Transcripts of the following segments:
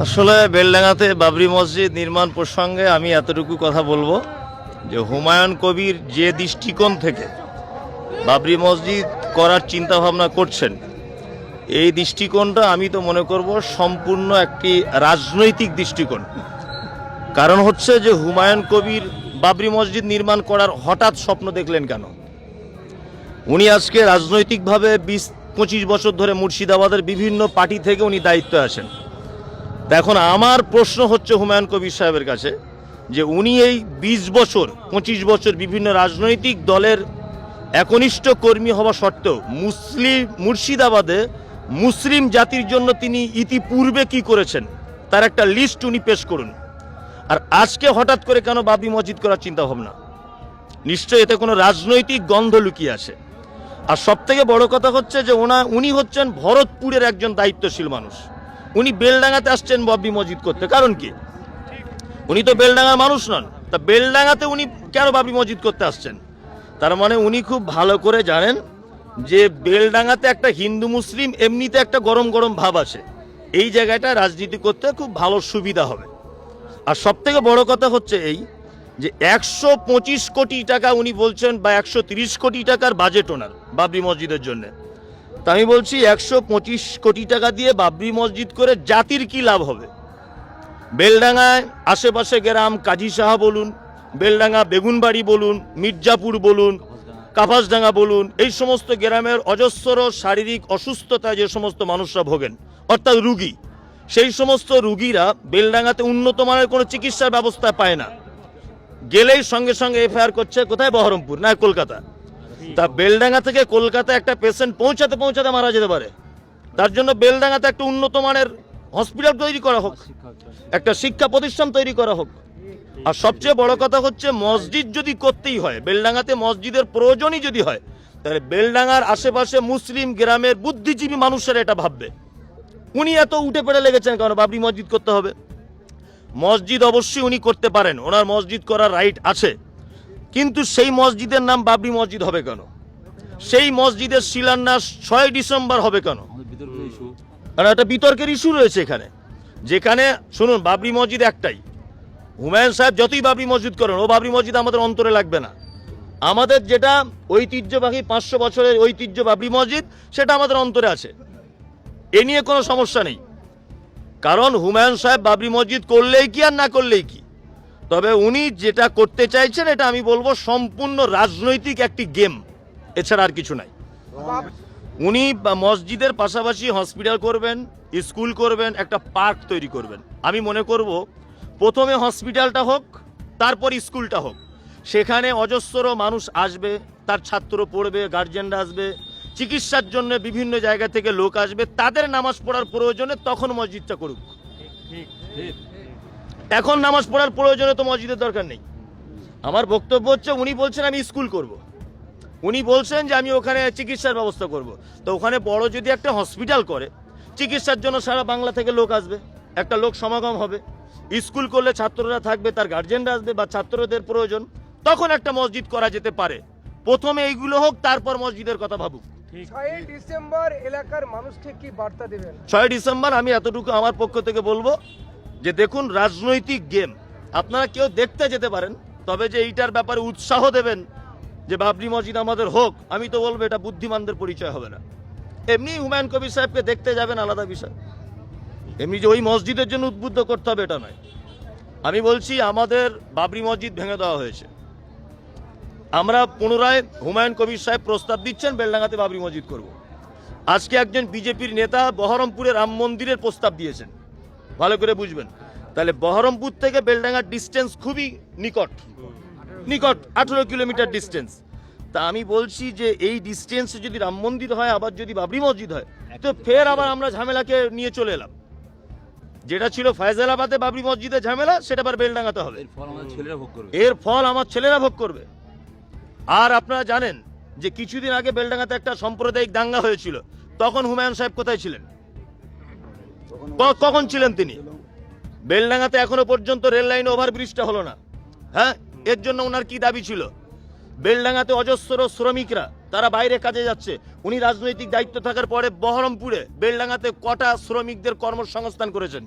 আসলে বেলডাঙ্গাতে বাবরি মসজিদ নির্মাণ প্রসঙ্গে আমি এতটুকু কথা বলবো যে হুমায়ুন কবির যে দৃষ্টিকোণ থেকে বাবরি মসজিদ করার চিন্তা ভাবনা করছেন, এই দৃষ্টিকোণটা আমি তো মনে করব সম্পূর্ণ একটি রাজনৈতিক দৃষ্টিকোণ। কারণ হচ্ছে যে হুমায়ুন কবির বাবরি মসজিদ নির্মাণ করার হঠাৎ স্বপ্ন দেখলেন কেন? উনি আজকে রাজনৈতিকভাবে 20-25 বছর ধরে মুর্শিদাবাদের বিভিন্ন পার্টি থেকে উনি দায়িত্বে আছেন। এখন আমার প্রশ্ন হচ্ছে হুমায়ুন কবির সাহেবের কাছে যে উনি এই 20 বছর 25 বছর বিভিন্ন রাজনৈতিক দলের একনিষ্ঠ কর্মী হওয়া সত্ত্বেও মুর্শিদাবাদে মুসলিম জাতির জন্য তিনি ইতিপূর্বে কি করেছেন তার একটা লিস্ট উনি পেশ করুন। আর আজকে হঠাৎ করে কেন বাবরি মসজিদ করার চিন্তা ভাবনা? নিশ্চয়ই এতে কোনো রাজনৈতিক গন্ধ লুকিয়ে আছে। আর সবথেকে বড় কথা হচ্ছে যে উনি হচ্ছেন ভরতপুরের একজন দায়িত্বশীল মানুষ। উনি বেলডাঙ্গাতে আসছেন বাবরি মসজিদ করতে, কারণ কি? উনি তো বেলডাঙ্গার মানুষ নন, তা বেলডাঙ্গাতে উনি কেন বাবরি মসজিদ করতে আসছেন? তার মানে উনি খুব ভালো করে জানেন যে বেলডাঙ্গাতে একটা হিন্দু মুসলিম এমনিতে একটা গরম গরম ভাব আছে, এই জায়গাটা রাজনীতি করতে খুব ভালো সুবিধা হবে। আর সবথেকে বড় কথা হচ্ছে এই যে 125 কোটি টাকা উনি বলছেন বা 130 কোটি টাকার বাজেট ওনার বাবরি মসজিদের জন্য। তা আমি বলছি 125 কোটি টাকা দিয়ে বাবরি মসজিদ করে জাতির কি লাভ হবে? বেলডাঙ্গায় আশেপাশে গ্রাম কাজী সাহা বলুন, বেলডাঙ্গা বেগুনবাড়ি বলুন, মির্জাপুর বলুন, কাপাসডাঙ্গা বলুন, এই সমস্ত গ্রামের অজস্র শারীরিক অসুস্থতায় যে সমস্ত মানুষরা ভোগেন, অর্থাৎ রুগী, সেই সমস্ত রুগীরা বেলডাঙ্গাতে উন্নত মানের কোনো চিকিৎসার ব্যবস্থা পায় না। গেলেই সঙ্গে সঙ্গে এফআইআর করছে কোথায়? বহরমপুর না কলকাতা। তা বেলডাঙ্গা থেকে কলকাতা একটা পেশেন্ট পৌঁছাতে পৌঁছাতে মারা যেতে পারে। তার জন্য বেলডাঙ্গাতে একটা উন্নত মানের হসপিটাল তৈরি করা হোক, একটা শিক্ষা প্রতিষ্ঠান তৈরি করা হোক। আর সবচেয়ে বড় কথা হচ্ছে মসজিদ যদি করতেই হয়, বেলডাঙ্গাতে মসজিদের প্রয়োজনই যদি হয়, তাহলে বেলডাঙ্গার আশেপাশে মুসলিম গ্রামের বুদ্ধিজীবী মানুষেরা এটা ভাববে। উনি এত উঠে পড়ে লেগেছেন কারণ বাবরি মসজিদ করতে হবে। মসজিদ অবশ্যই উনি করতে পারেন, ওনার মসজিদ করার রাইট আছে, কিন্তু সেই মসজিদের নাম বাবরি মসজিদ হবে কেন? সেই মসজিদের শিলান্যাস 6 ডিসেম্বর হবে কেন? কারণ একটা বিতর্কের ইস্যু রয়েছে এখানে। যেখানে শুনুন, বাবরি মসজিদ একটাই, হুমায়ুন সাহেব যতই বাবরি মসজিদ করেন, ও বাবরি মসজিদ আমাদের অন্তরে লাগবে না। আমাদের যেটা ঐতিহ্যবাহী 500 বছরের ঐতিহ্য বাবরি মসজিদ, সেটা আমাদের অন্তরে আছে, এ নিয়ে কোনো সমস্যা নেই। কারণ হুমায়ুন সাহেব বাবরি মসজিদ করলেই কি আর না করলেই কি, তবে উনি যেটা করতে চাইছেন এটা আমি বলবো সম্পূর্ণ রাজনৈতিক একটি গেম, এছাড়া আর কিছু নাই। উনি মসজিদের পাশাপাশি হসপিটাল করবেন, স্কুল করবেন, একটা পার্ক তৈরি করবেন। আমি মনে করব প্রথমে হসপিটালটা হোক, তারপর স্কুলটা হোক। সেখানে অজস্র মানুষ আসবে, তার ছাত্র পড়বে, গার্জেনরা আসবে, চিকিৎসার জন্য বিভিন্ন জায়গা থেকে লোক আসবে, তাদের নামাজ পড়ার প্রয়োজনে তখন মসজিদটা করুক। এখন নামাজ পড়ার প্রয়োজনে তো মসজিদের দরকার নেই। আমার বক্তব্য হচ্ছে উনি বলছেন আমি স্কুল করব, উনি বলছেন যে আমি ওখানে চিকিৎসার ব্যবস্থা করব। তো ওখানে বড় যদি একটা হসপিটাল করে, চিকিৎসার জন্য সারা বাংলা থেকে লোক আসবে, একটা লোক সমাগম হবে। স্কুল করলে ছাত্ররা থাকবে, তার গার্জেনরা আসবে বা ছাত্রদের প্রয়োজন, তখন একটা মসজিদ করা যেতে পারে। প্রথমে এইগুলো হোক, তারপর মসজিদের কথা ভাবুক। 6 ডিসেম্বর এলাকার মানুষকে কি বার্তা দেবেন? 6 ডিসেম্বর আমি এতটুকু আমার পক্ষ থেকে বলবো যে দেখুন, রাজনৈতিক গেম আপনারা কেউ দেখতে যেতে পারেন, তবে যে এইটার ব্যাপারে উৎসাহ দেবেন যে বাবরি মসজিদ আমাদের হোক, আমি তো বলবো এটা বুদ্ধিমানদের পরিচয় হবে না। এমনি হুমায়ুন কবির সাহেবকে দেখতে যাবেন আলাদা বিষয়, এমনি যে ওই মসজিদের জন্য উদ্বুদ্ধ করতে হবে এটা নয়। আমি বলছি আমাদের বাবরি মসজিদ ভেঙে দেওয়া হয়েছে, আমরা পুনরায় হুমায়ুন কবির সাহেব প্রস্তাব দিচ্ছেন বেলডাঙ্গাতে বাবরি মসজিদ করব। আজকে একজন বিজেপির নেতা বহরমপুরে রাম মন্দিরের প্রস্তাব দিয়েছেন, ভালো করে বুঝবেন। তাহলে বহরমপুর থেকে বেলডাঙ্গার ডিস্টেন্স খুবই নিকট, 18 কিলোমিটার ডিস্টেন্স। তা আমি বলছি যে এই ডিস্টেন্সে যদি রাম মন্দির হয়, আবার যদি বাবরি মসজিদ হয়, তো ফের আবার আমরা ঝামেলাকে নিয়ে চলে এলাম। যেটা ছিল ফয়সালাবাদে বাবরি মসজিদের ঝামেলা, সেটা আবার বেলডাঙ্গাতে হবে। এর ফল আমার ছেলেরা ভোগ করবে। আর আপনারা জানেন যে কিছুদিন আগে বেলডাঙ্গাতে একটা সাম্প্রদায়িক দাঙ্গা হয়েছিল, তখন হুমায়ুন সাহেব কোথায় ছিলেন? কখন ছিলেন তিনি? বেলডাঙ্গাতে এখনো পর্যন্ত রেল লাইন ওভারব্রিজটা হলো না। হ্যাঁ, এর জন্য ওনার কি দাবি ছিল? বেলডাঙ্গাতে অজস্র শ্রমিকরা তারা বাইরে কাজে যাচ্ছে, উনি রাজনৈতিক দায়িত্ব থাকার পরে বহরমপুরে বেলডাঙ্গাতে কটা শ্রমিকদের কর্মসংস্থান করেছেন?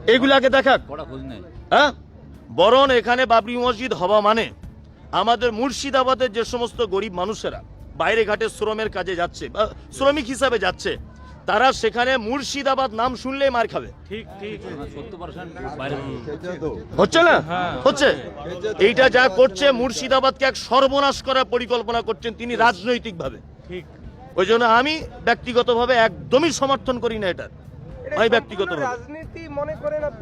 এগুলাকে দেখাক, কড়া খোঁজ নেই। হ্যাঁ? বরং এখানে বাবরি মসজিদ হওয়া মানে আমাদের মুর্শিদাবাদের যে সমস্ত গরিব মানুষেরা বাইরে ঘাটে শ্রমের কাজে যাচ্ছে বা শ্রমিক হিসাবে যাচ্ছে, তারা সেখানে মুর্শিদাবাদ নাম শুনলেই মার খাবে। ঠিক ঠিক 70% বাইরে। হচ্ছে না? হচ্ছে। এইটা যা করছে, মুর্শিদাবাদকে এক সর্বনাশ করার পরিকল্পনা করছেন তিনি রাজনৈতিকভাবে। ঠিক। ওই জন্য আমি ব্যক্তিগতভাবে একদমই সমর্থন করি না এটা। এটা আমি সম্পূর্ণ ব্যক্তিগতভাবে রাজনীতি মনে করেন আপনি?